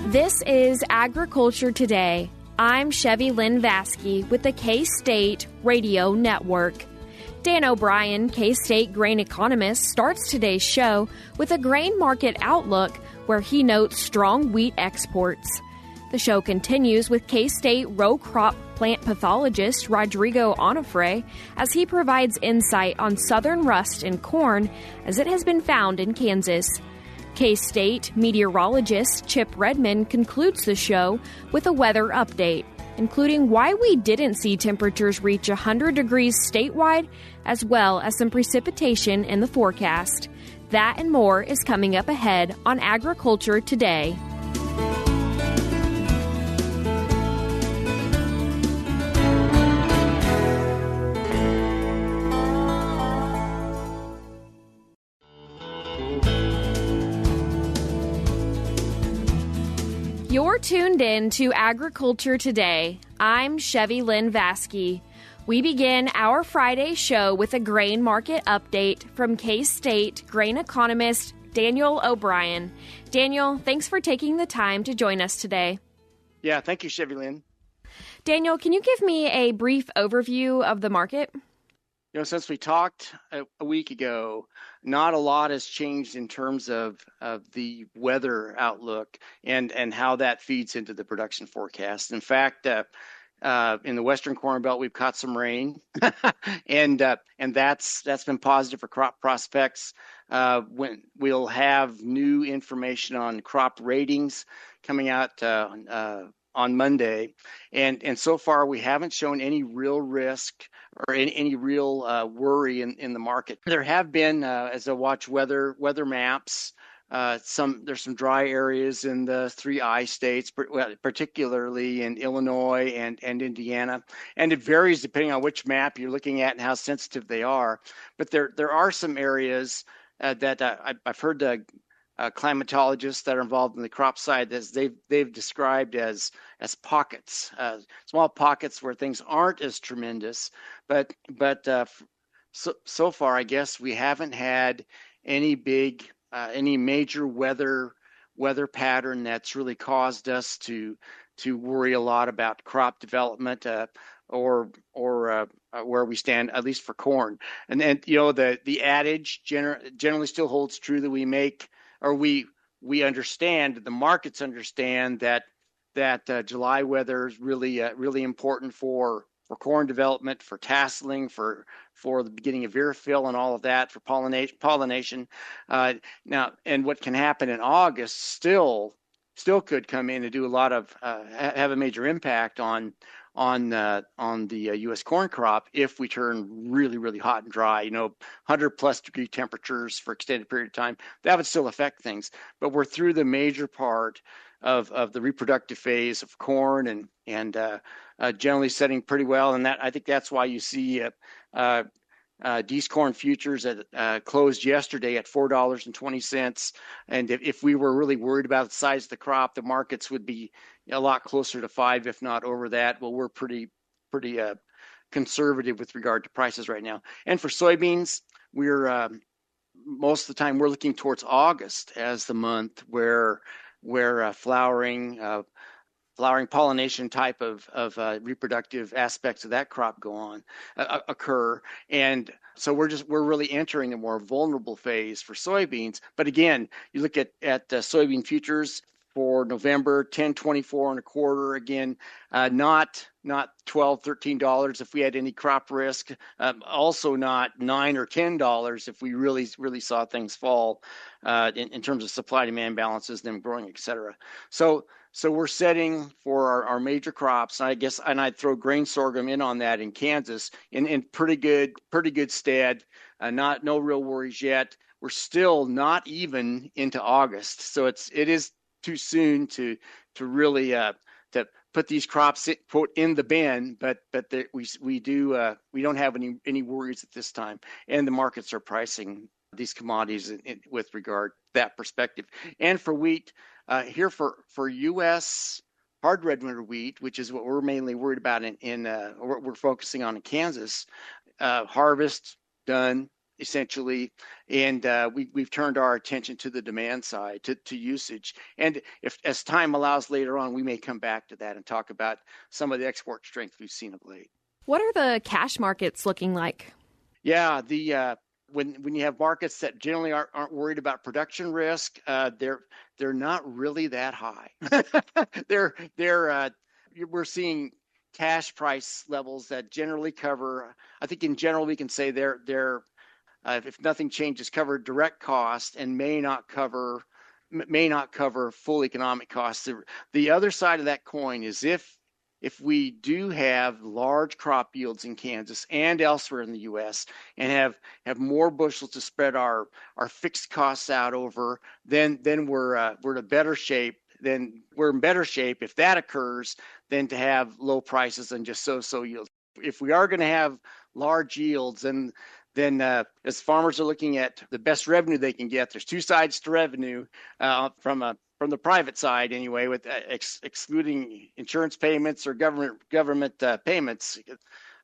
This is Agriculture Today. I'm Chevy Lynn Vasky with the K-State Radio Network. Dan O'Brien, K-State grain economist, starts today's show with a grain market outlook where he notes strong wheat exports. The show continues with K-State row crop plant pathologist Rodrigo Onofre as he provides insight on southern rust in corn as it has been found in Kansas. K-State meteorologist Chip Redmond concludes the show with a weather update, including why we didn't see temperatures reach 100 degrees statewide, as well as some precipitation in the forecast. That and more is coming up ahead on Agriculture Today. You're tuned in to Agriculture Today. I'm Chevy Lynn Vasky. We begin our Friday show with a grain market update from K-State grain economist Daniel O'Brien. Daniel, thanks for taking the time to join us today. Yeah, thank you, Chevy Lynn. Daniel, can you give me a brief overview of the market? Since we talked a week ago, not a lot has changed in terms of the weather outlook and how that feeds into the production forecast. In fact, in the Western Corn Belt, we've caught some rain, and that's been positive for crop prospects. When we'll have new information on crop ratings coming out on Monday, and so far we haven't shown any real risk or any real worry in the market. There have been, as I watch weather maps, there's some dry areas in the 3I states, particularly in Illinois and Indiana, and it varies depending on which map you're looking at and how sensitive they are. But there are some areas that I've heard climatologists that are involved in the crop side as they've described as pockets, small pockets where things aren't as tremendous, but so far I guess we haven't had any major weather pattern that's really caused us to worry a lot about crop development or where we stand, at least for corn. And then the adage generally still holds true that we understand, the markets understand that July weather is really important for corn development, for tasseling, for the beginning of ear fill and all of that, for pollination. Now, and what can happen in August still could come in and do a lot of have a major impact on the U.S. corn crop if we turn really, really hot and dry, 100+ degree temperatures for extended period of time. That would still affect things. But we're through the major part of the reproductive phase of corn and generally setting pretty well. And I think that's why you see D's corn futures closed yesterday at $4.20. And if we were really worried about the size of the crop, the markets would be a lot closer to $5, if not over that. Well, we're pretty conservative with regard to prices right now. And for soybeans, we're most of the time we're looking towards August as the month where flowering, pollination type of reproductive aspects of that crop occur. And so we're really entering a more vulnerable phase for soybeans. But again, you look at soybean futures for November, $10.24 and a quarter. Again, not $12, $13 if we had any crop risk. Also not $9 or $10 if we really saw things fall in terms of supply demand balances, them growing, et cetera. So we're setting for our major crops, and I'd throw grain sorghum in on that in Kansas in pretty good stead. No real worries yet. We're still not even into August, so it is too soon to really to put these crops quote in the bin, but we don't have any worries at this time, and the markets are pricing these commodities with regard to that perspective. And for wheat, here for U.S. hard red winter wheat, which is what we're mainly worried about we're focusing on in Kansas, harvest done, essentially, and we've turned our attention to the demand side, to usage. And if as time allows later on, we may come back to that and talk about some of the export strength we've seen of late. What are the cash markets looking like? Yeah, when you have markets that generally aren't worried about production risk, they're not really that high. We're seeing cash price levels that generally cover. I think in general we can say they're if nothing changes, cover direct cost and may not cover full economic costs. The other side of that coin is if we do have large crop yields in Kansas and elsewhere in the U.S. and have more bushels to spread our fixed costs out over, then we're in better shape. Then we're in better shape if that occurs than to have low prices and just so yields. If we are going to have large yields, then as farmers are looking at the best revenue they can get, there's two sides to revenue from the private side anyway, with excluding insurance payments or government payments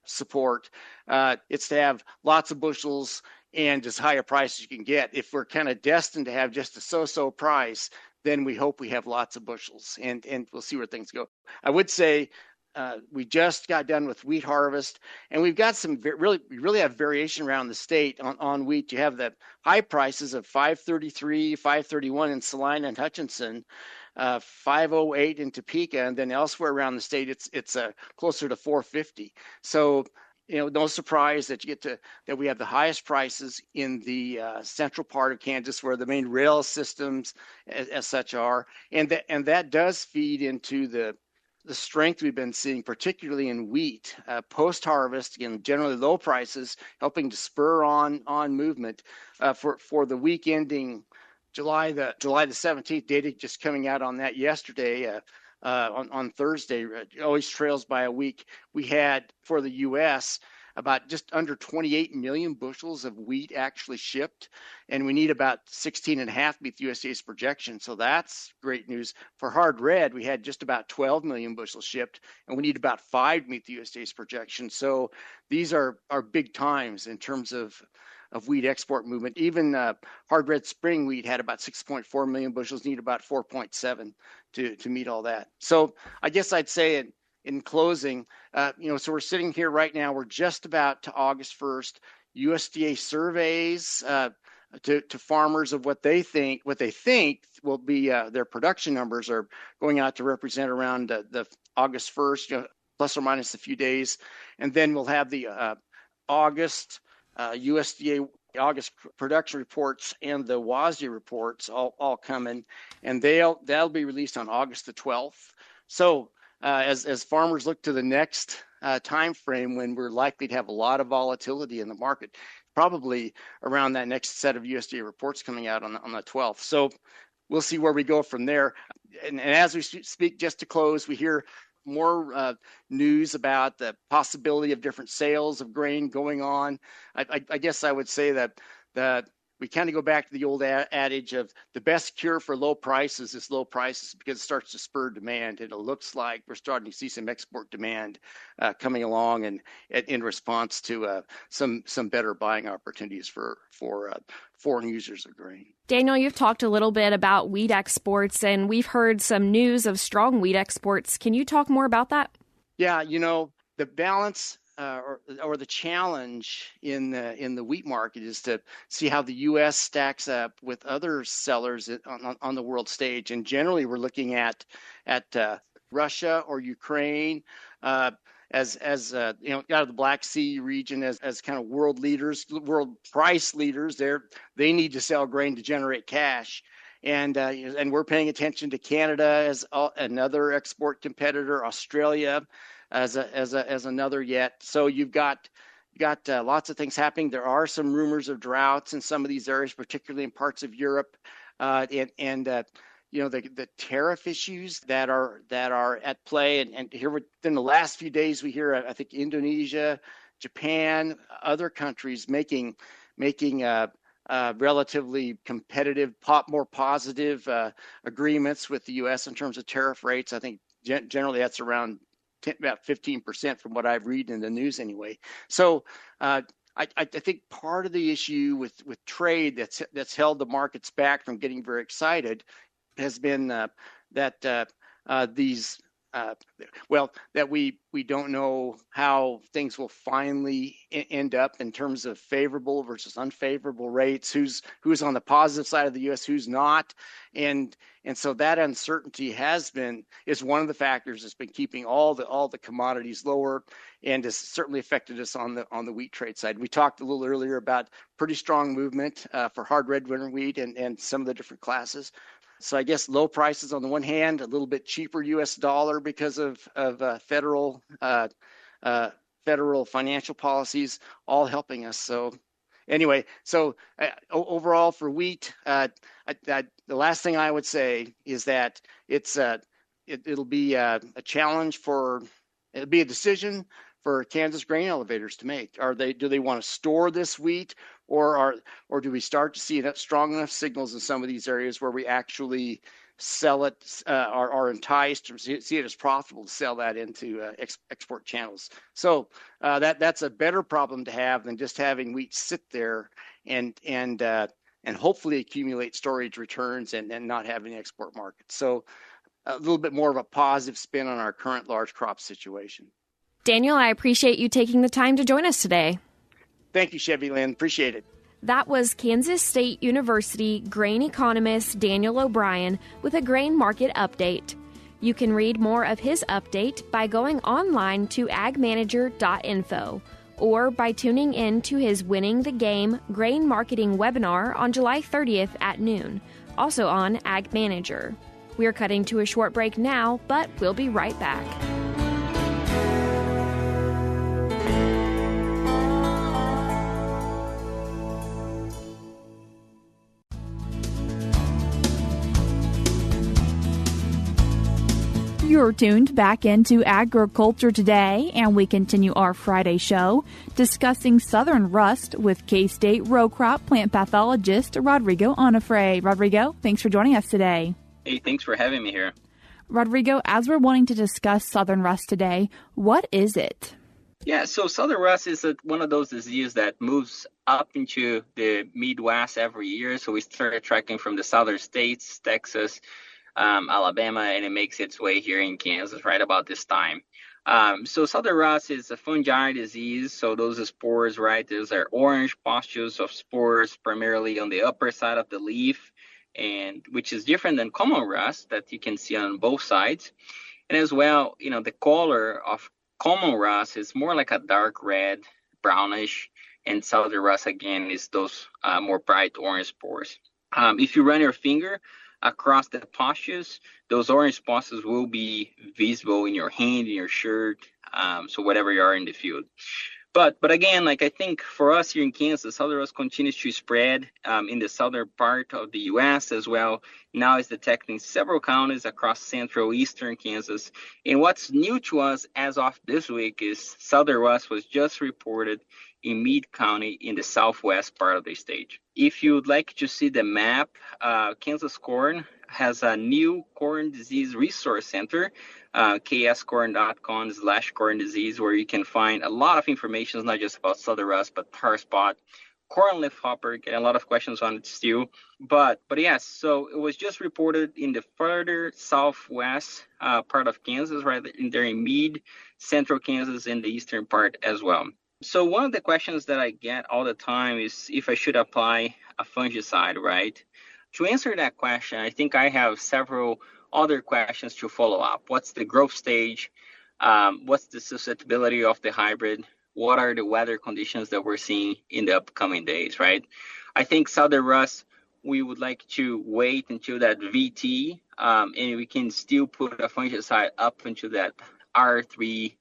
support. It's to have lots of bushels and as high a price as you can get. If we're kind of destined to have just a so-so price, then we hope we have lots of bushels, and we'll see where things go. I would say we just got done with wheat harvest, and we've got we really have variation around the state on wheat. You have the high prices of 533, 531 in Salina and Hutchinson, 508 in Topeka, and then elsewhere around the state it's closer to 450. So no surprise that we have the highest prices in the central part of Kansas, where the main rail systems as such are, and that does feed into the strength we've been seeing, particularly in wheat post-harvest. Again, generally low prices, helping to spur on movement for the week ending July the 17th. Data just coming out on that yesterday. On Thursday, it always trails by a week. We had for the U.S. about just under 28 million bushels of wheat actually shipped, and we need about 16.5 to meet the USDA's projection. So that's great news. For hard red, we had just about 12 million bushels shipped, and we need about 5 to meet the USDA's projection. So these are big times in terms of wheat export movement. Even hard red spring wheat had about 6.4 million bushels, need about 4.7 to meet all that. So I guess I'd say in closing, so we're sitting here right now, we're just about to August 1st, USDA surveys to farmers of what they think will be their production numbers are going out to represent around the August 1st, plus or minus a few days. And then we'll have the August USDA August production reports and the WASDE reports all coming, and that'll be released on August the 12th. So as farmers look to the next time frame when we're likely to have a lot of volatility in the market, probably around that next set of USDA reports coming out on the 12th. So we'll see where we go from there. And as we speak, just to close, we hear more news about the possibility of different sales of grain going on. I guess I would say that we kind of go back to the old adage of the best cure for low prices is low prices, because it starts to spur demand. And it looks like we're starting to see some export demand coming along, and in response to some better buying opportunities for foreign users of grain. Daniel, you've talked a little bit about wheat exports, and we've heard some news of strong wheat exports. Can you talk more about that? Yeah, the balance or the challenge in the wheat market is to see how the U.S. stacks up with other sellers on the world stage. And generally, we're looking at Russia or Ukraine as out of the Black Sea region as kind of world leaders, world price leaders. They need to sell grain to generate cash. And we're paying attention to Canada as another export competitor, Australia as another yet. So you've got lots of things happening. There are some rumors of droughts in some of these areas, particularly in parts of Europe, and the tariff issues that are at play. And here within the last few days, we hear I think Indonesia, Japan, other countries making relatively competitive, more positive agreements with the U.S. in terms of tariff rates. I think generally that's around about 15% from what I've read in the news anyway. So I think part of the issue with trade that's held the markets back from getting very excited has been that these that we don't know how things will finally end up in terms of favorable versus unfavorable rates, who's on the positive side of the U.S., who's not, and so that uncertainty is one of the factors that's been keeping all the commodities lower, and has certainly affected us on the wheat trade side. We talked a little earlier about pretty strong movement for hard red winter wheat and some of the different classes. So I guess low prices on the one hand, a little bit cheaper U.S. dollar because of federal financial policies, all helping us. So anyway, overall for wheat, the last thing I would say is that it'll be a challenge it'll be a decision for Kansas grain elevators to make. Do they want to store this wheat, or do we start to see strong enough signals in some of these areas where we actually sell it, are enticed, or see it as profitable to sell that into export channels? So that's a better problem to have than just having wheat sit there and hopefully accumulate storage returns and not having an export market. So a little bit more of a positive spin on our current large crop situation. Daniel, I appreciate you taking the time to join us today. Thank you, Chevy Lynn. Appreciate it. That was Kansas State University grain economist Daniel O'Brien with a grain market update. You can read more of his update by going online to AgManager.info or by tuning in to his Winning the Game grain marketing webinar on July 30th at noon, also on AgManager. We're cutting to a short break now, but we'll be right back. You're tuned back into Agriculture Today, and we continue our Friday show discussing southern rust with K-State row crop plant pathologist Rodrigo Onofre. Rodrigo, thanks for joining us today. Hey, thanks for having me here. Rodrigo, as we're wanting to discuss southern rust today, what is it? Yeah, so southern rust is one of those diseases that moves up into the Midwest every year. So we started tracking from the southern states, Texas, Alabama, and it makes its way here in Kansas right about this time. So southern rust is a fungi disease. So those are spores, right? Those are orange pustules of spores, primarily on the upper side of the leaf, and which is different than common rust that you can see on both sides. And as well, the color of common rust is more like a dark red, brownish, and southern rust again is those more bright orange spores. If you run your finger across the pustules, those orange pustules will be visible in your hand, in your shirt, so whatever you are in the field. But again, I think for us here in Kansas, southern rust continues to spread in the southern part of the U.S. as well. Now it's detecting several counties across central eastern Kansas. And what's new to us as of this week is southern rust was just reported in Meade County in the southwest part of the state. If you'd like to see the map, Kansas Corn has a new corn disease resource center, kscorn.com/corn disease, where you can find a lot of information, not just about southern rust, but tar spot, corn leafhopper, getting a lot of questions on it still. But yes, so it was just reported in the further southwest part of Kansas, right there in Meade, central Kansas, and the eastern part as well. So one of the questions that I get all the time is if I should apply a fungicide, right? To answer that question, I think I have several other questions to follow up. What's the growth stage? What's the susceptibility of the hybrid? What are the weather conditions that we're seeing in the upcoming days, right? I think southern rust, we would like to wait until that VT, and we can still put a fungicide up into that R3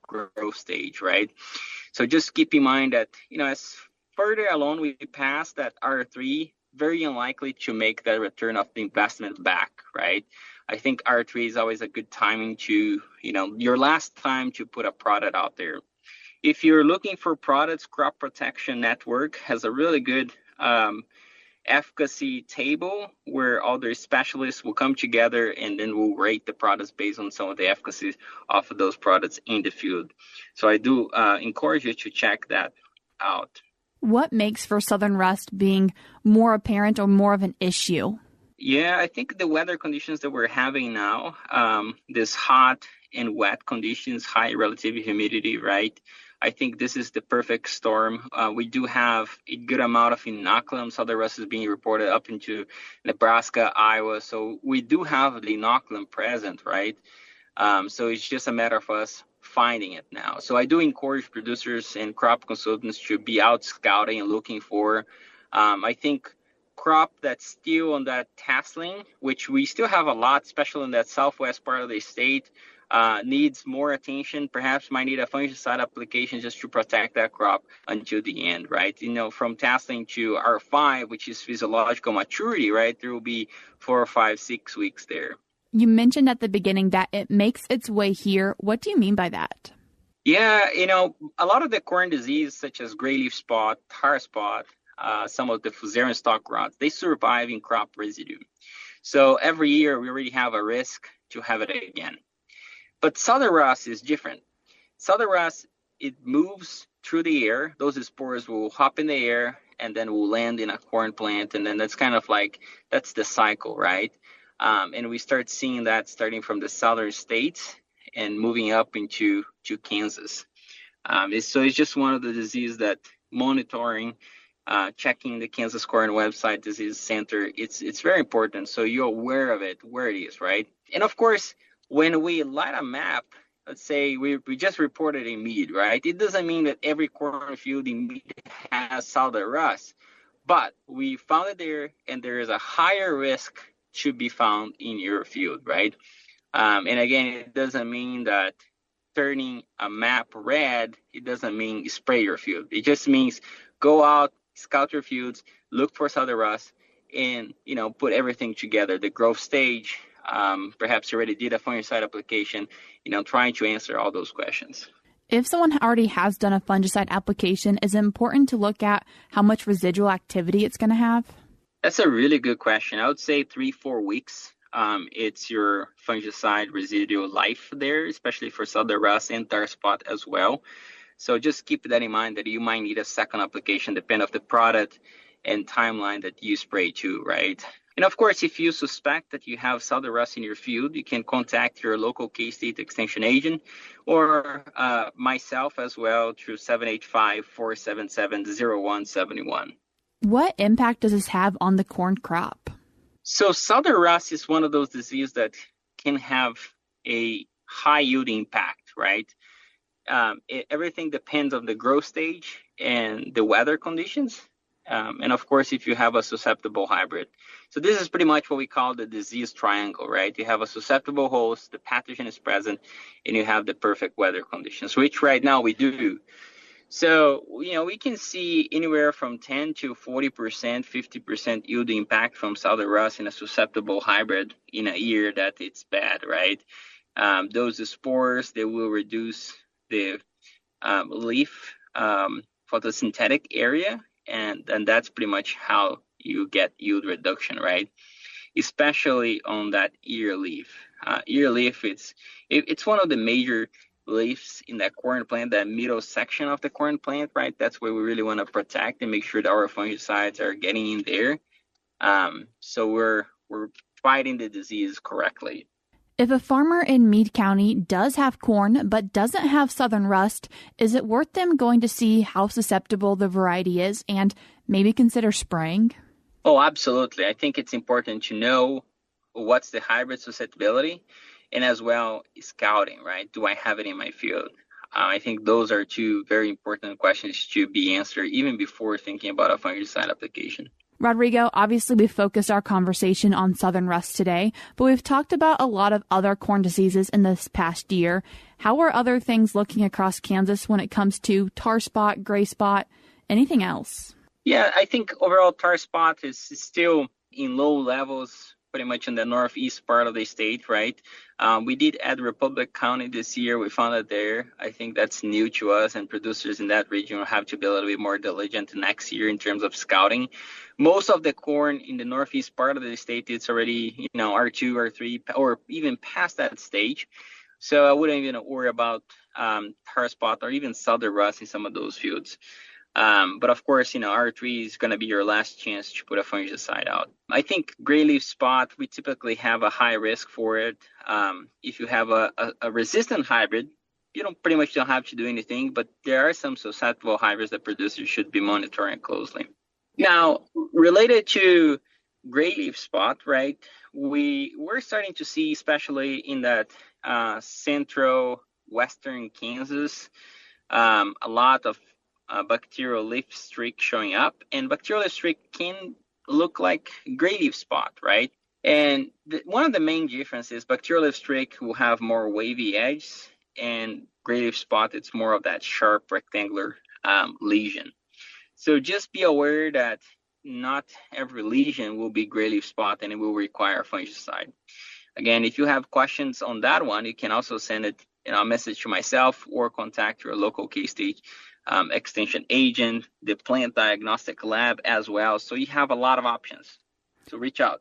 growth stage, right? So just keep in mind that, as further along we pass that R3, very unlikely to make that return of the investment back, right? I think R3 is always a good timing to, your last time to put a product out there. If you're looking for products, Crop Protection Network has a really good efficacy table where all their specialists will come together and then we'll rate the products based on some of the efficacy of those products in the field. So I do encourage you to check that. out. What makes for southern rust being more apparent or more of an issue? Yeah, I think the weather conditions that we're having now, this hot and wet conditions, high relative humidity, right? I think this is the perfect storm. We do have a good amount of inoculum. Southern rust is being reported up into Nebraska, Iowa. So we do have the inoculum present, right? So it's just a matter of us finding it now. So I do encourage producers and crop consultants to be out scouting and looking for, I think, crop that's still on that tasseling, which we still have a lot, especially in that southwest part of the state, needs more attention. Perhaps might need a fungicide application just to protect that crop until the end, right? From tasseling to R5, which is physiological maturity, right? There will be 4 or 5, 6 weeks there. You mentioned at the beginning that it makes its way here. What do you mean by that? Yeah, a lot of the corn disease, such as gray leaf spot, tar spot, some of the fusarium stalk rots, they survive in crop residue. So every year we already have a risk to have it again. But southern rust is different. Southern rust, it moves through the air. Those spores will hop in the air and then will land in a corn plant. And then that's kind of like, that's the cycle, right? And we start seeing that starting from the southern states and moving up into Kansas. So it's just one of the diseases that monitoring, checking the Kansas Corn website disease center, it's very important. So you're aware of it, where it is, right? And of course, when we light a map, let's say we just reported a mead, right? It doesn't mean that every cornfield in mead has southern rust, but we found it there, and there is a higher risk to be found in your field, right? And again, it doesn't mean that turning a map red, it doesn't mean spray your field. It just means go out, scout your fields, look for southern rust, and put everything together. The growth stage, perhaps you already did a fungicide application, trying to answer all those questions. If someone already has done a fungicide application, is it important to look at how much residual activity it's going to have? That's a really good question. I would say 3-4 weeks. It's your fungicide residual life there, especially for southern rust and tar spot as well. So just keep that in mind that you might need a second application, depending on the product and timeline that you spray to, right? And of course, if you suspect that you have southern rust in your field, you can contact your local K-State Extension agent or myself as well through 785-477-0171. What impact does this have on the corn crop? So southern rust is one of those diseases that can have a high yield impact, right? Everything depends on the growth stage and the weather conditions. And of course, if you have a susceptible hybrid. So this is pretty much what we call the disease triangle, right? You have a susceptible host, the pathogen is present, and you have the perfect weather conditions, which right now we do. So, we can see anywhere from 10 to 40%, 50% yield impact from southern rust in a susceptible hybrid in a year that it's bad, right? Those spores, they will reduce the leaf photosynthetic area, and that's pretty much how you get yield reduction, right? Especially on that ear leaf. Ear leaf, it's one of the major leaves in that corn plant, that middle section of the corn plant, right? That's where we really want to protect and make sure that our fungicides are getting in there. So we're fighting the disease correctly. If a farmer in Meade County does have corn but doesn't have southern rust, is it worth them going to see how susceptible the variety is and maybe consider spraying? Oh, absolutely. I think it's important to know what's the hybrid susceptibility and as well scouting, right? Do I have it in my field? I think those are two very important questions to be answered even before thinking about a fungicide application. Rodrigo, obviously we focused our conversation on southern rust today, but we've talked about a lot of other corn diseases in this past year. How are other things looking across Kansas when it comes to tar spot, gray spot, anything else? Yeah, I think overall tar spot is still in low levels, pretty much in the northeast part of the state, right? We did add Republic County this year. We found it there. I think that's new to us, and producers in that region will have to be a little bit more diligent next year in terms of scouting. Most of the corn in the northeast part of the state, it's already, R2, R3, or even past that stage. So I wouldn't even worry about tar spot or even southern rust in some of those fields. But of course, R3 is going to be your last chance to put a fungicide out. I think gray leaf spot, we typically have a high risk for it. If you have a resistant hybrid, you pretty much don't have to do anything, but there are some susceptible hybrids that producers should be monitoring closely. Now, related to gray leaf spot, right, we're starting to see, especially in that central western Kansas, a lot of bacterial leaf streak showing up, and bacterial leaf streak can look like gray leaf spot, right? And one of the main differences, bacterial leaf streak will have more wavy edges, and gray leaf spot, it's more of that sharp rectangular lesion. So just be aware that not every lesion will be gray leaf spot, and it will require fungicide. Again, if you have questions on that one, you can also send it a message to myself or contact your local K-State extension agent, the plant diagnostic lab as well. So you have a lot of options. So reach out.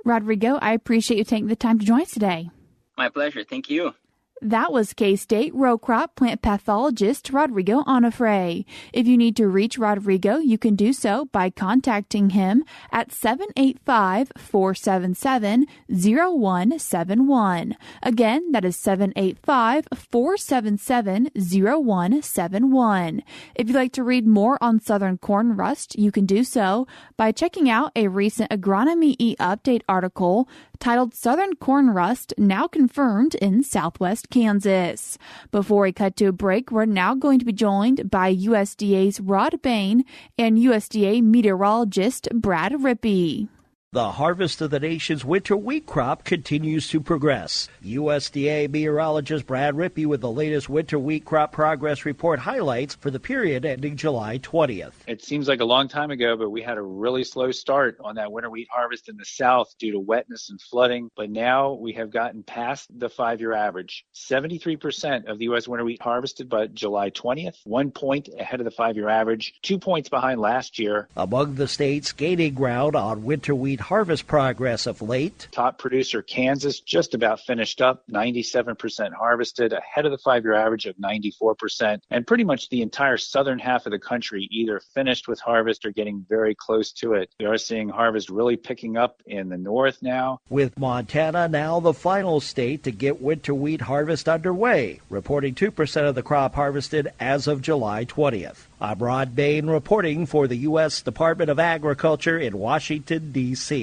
Rodrigo, I appreciate you taking the time to join us today. My pleasure. Thank you. That was K-State row crop plant pathologist Rodrigo Onofre. If you need to reach Rodrigo, you can do so by contacting him at 785-477-0171. Again, that is 785-477-0171. If you'd like to read more on southern corn rust, you can do so by checking out a recent Agronomy E-Update article titled Southern Corn Rust Now Confirmed in Southwest Kansas. Before we cut to a break, we're now going to be joined by USDA's Rod Bain and USDA meteorologist Brad Rippey. The harvest of the nation's winter wheat crop continues to progress. USDA meteorologist Brad Rippey with the latest winter wheat crop progress report highlights for the period ending July 20th. It seems like a long time ago, but we had a really slow start on that winter wheat harvest in the south due to wetness and flooding. But now we have gotten past the 5-year average. 73% of the U.S. winter wheat harvested by July 20th, 1 point ahead of the 5-year average, 2 points behind last year. Among the states gaining ground on winter wheat harvest progress of late. Top producer Kansas just about finished up, 97% harvested, ahead of the 5-year average of 94%. And pretty much the entire southern half of the country either finished with harvest or getting very close to it. We are seeing harvest really picking up in the north now. With Montana now the final state to get winter wheat harvest underway, reporting 2% of the crop harvested as of July 20th. I'm Rod Bain reporting for the U.S. Department of Agriculture in Washington, D.C.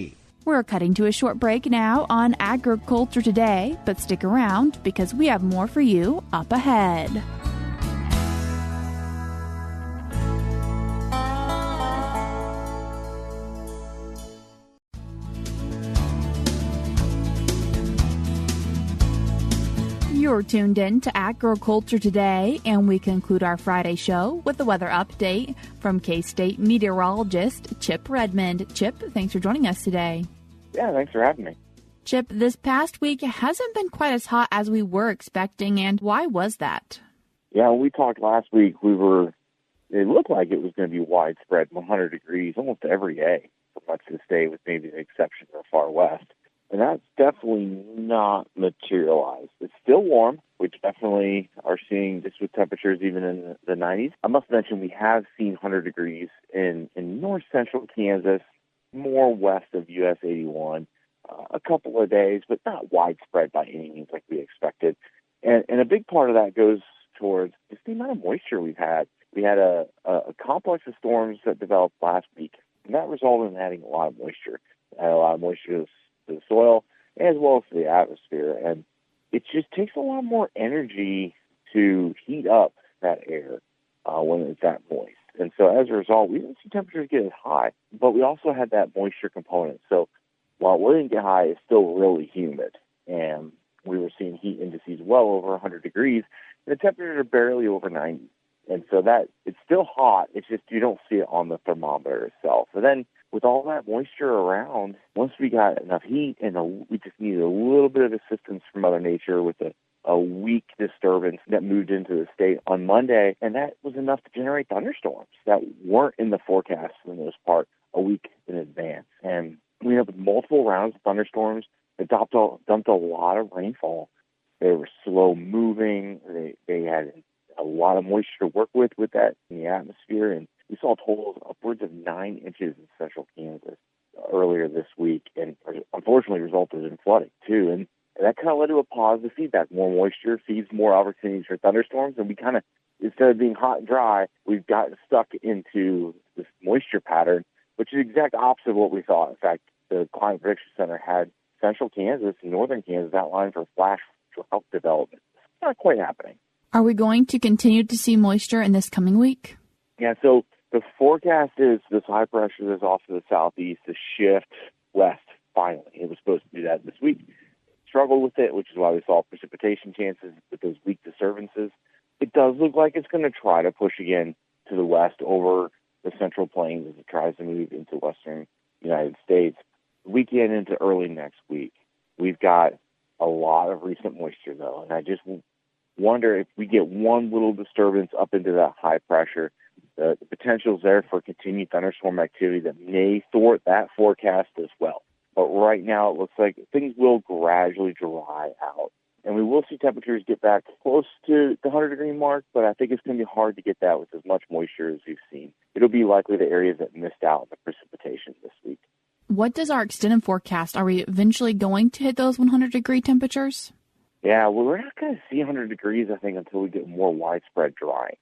We're cutting to a short break now on Agriculture Today, but stick around because we have more for you up ahead. You're tuned in to Agriculture Today, and we conclude our Friday show with the weather update from K-State meteorologist Chip Redmond. Chip, thanks for joining us today. Yeah, thanks for having me. Chip, this past week hasn't been quite as hot as we were expecting, and why was that? Yeah, when we talked last week, it looked like it was going to be widespread, 100 degrees almost every day for much of the state, with maybe the exception of the far west. And that's definitely not materialized. It's still warm. We definitely are seeing this with temperatures even in the 90s. I must mention we have seen 100 degrees in north central Kansas, more west of US 81, a couple of days, but not widespread by any means like we expected. And a big part of that goes towards just the amount of moisture we've had. We had a complex of storms that developed last week, and that resulted in adding a lot of moisture. A lot of moisture to the soil as well as to the atmosphere, and it just takes a lot more energy to heat up that air when it's that moist. And so as a result, we didn't see temperatures get as high, but we also had that moisture component. So while we didn't get high, it's still really humid, and we were seeing heat indices well over 100 degrees, and the temperatures are barely over 90. And so that it's still hot, it's just you don't see it on the thermometer itself. So then with all that moisture around, once we got enough heat and we just needed a little bit of assistance from Mother Nature with a weak disturbance that moved into the state on Monday, and that was enough to generate thunderstorms that weren't in the forecast for the most part a week in advance. And we ended up with multiple rounds of thunderstorms that dumped a lot of rainfall. They were slow moving. They had a lot of moisture to work with that in the atmosphere, and We saw totals upwards of 9 inches in central Kansas earlier this week, and unfortunately resulted in flooding too. And that kind of led to a positive feedback. More moisture feeds more opportunities for thunderstorms, and we kind of, instead of being hot and dry, we've gotten stuck into this moisture pattern, which is the exact opposite of what we thought. In fact, the Climate Prediction Center had central Kansas and northern Kansas outlined for flash drought development. It's not quite happening. Are we going to continue to see moisture in this coming week? Yeah, so the forecast is this high pressure that's off to the southeast to shift west finally. It was supposed to do that this week. Struggled with it, which is why we saw precipitation chances with those weak disturbances. It does look like it's going to try to push again to the west over the central plains as it tries to move into western United States. Weekend into early next week, we've got a lot of recent moisture, though, and I just wonder if we get one little disturbance up into that high pressure, the potential is there for continued thunderstorm activity that may thwart that forecast as well. But right now, it looks like things will gradually dry out. And we will see temperatures get back close to the 100-degree mark, but I think it's going to be hard to get that with as much moisture as we've seen. It'll be likely the areas that missed out on the precipitation this week. What does our extended forecast? Are we eventually going to hit those 100-degree temperatures? Yeah, well, we're not going to see 100 degrees, I think, until we get more widespread drying.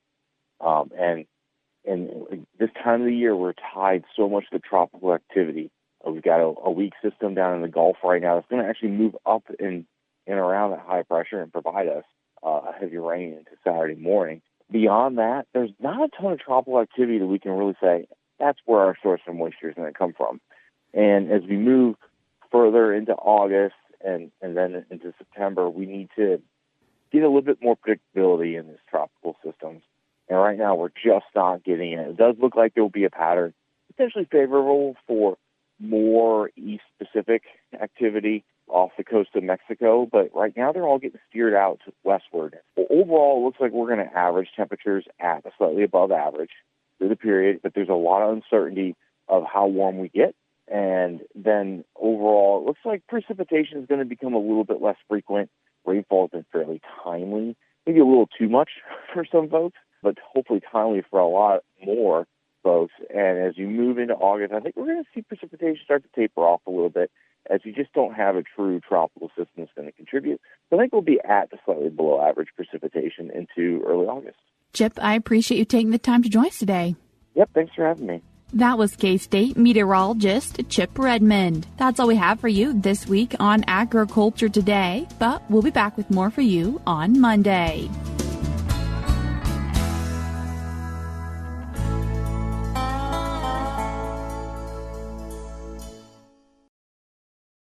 And this time of the year, we're tied so much to tropical activity. We've got a weak system down in the Gulf right now that's going to actually move up and around that high pressure and provide us heavy rain into Saturday morning. Beyond that, there's not a ton of tropical activity that we can really say that's where our source of moisture is going to come from. And as we move further into August and then into September, we need to get a little bit more predictability in these tropical systems. And right now, we're just not getting it. It does look like there will be a pattern potentially favorable for more East Pacific activity off the coast of Mexico, but right now they're all getting steered out to westward. Well, overall, it looks like we're going to average temperatures at slightly above average through the period, but there's a lot of uncertainty of how warm we get. And then overall, it looks like precipitation is going to become a little bit less frequent. Rainfall has been fairly timely, maybe a little too much for some folks, but hopefully timely for a lot more folks. And as you move into August, I think we're going to see precipitation start to taper off a little bit as you just don't have a true tropical system that's going to contribute. So I think we'll be at the slightly below average precipitation into early August. Chip, I appreciate you taking the time to join us today. Yep, thanks for having me. That was K-State meteorologist Chip Redmond. That's all we have for you this week on Agriculture Today, but we'll be back with more for you on Monday.